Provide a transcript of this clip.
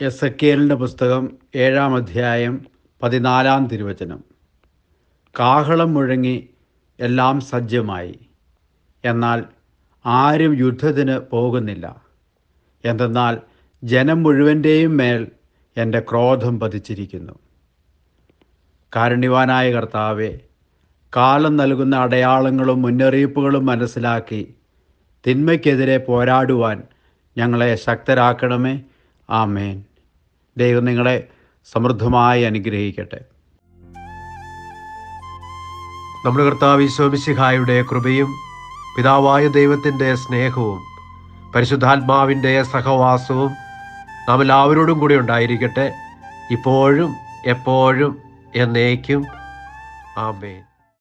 എസെക്കിയേലിൻ്റെ പുസ്തകം 7-ാം അധ്യായം 14-ാം തിരുവചനം. കാഹളം മുഴങ്ങി എല്ലാം സജ്ജമായി, എന്നാൽ ആരും യുദ്ധത്തിന് പോകുന്നില്ല. എന്തെന്നാൽ ജനം മുഴുവൻ്റെയും മേൽ എൻ്റെ ക്രോധം പതിച്ചിരിക്കുന്നു. കാരുണ്യവാനായ കർത്താവേ, കാലം നൽകുന്ന അടയാളങ്ങളും മുന്നറിയിപ്പുകളും മനസ്സിലാക്കി തിന്മയ്ക്കെതിരെ പോരാടുവാൻ ഞങ്ങളെ ശക്തരാക്കണമേ. ആമേൻ. ദൈവം നിങ്ങളെ സമൃദ്ധമായി അനുഗ്രഹിക്കട്ടെ. നമ്മുടെ കർത്താവ് ഈശോ മിശിഹായുടെ കൃപയും പിതാവായ ദൈവത്തിൻ്റെ സ്നേഹവും പരിശുദ്ധാത്മാവിൻ്റെ സഹവാസവും നാം എല്ലാവരോടും കൂടി ഉണ്ടായിരിക്കട്ടെ, ഇപ്പോഴും എപ്പോഴും എന്നേക്കും. ആമേൻ.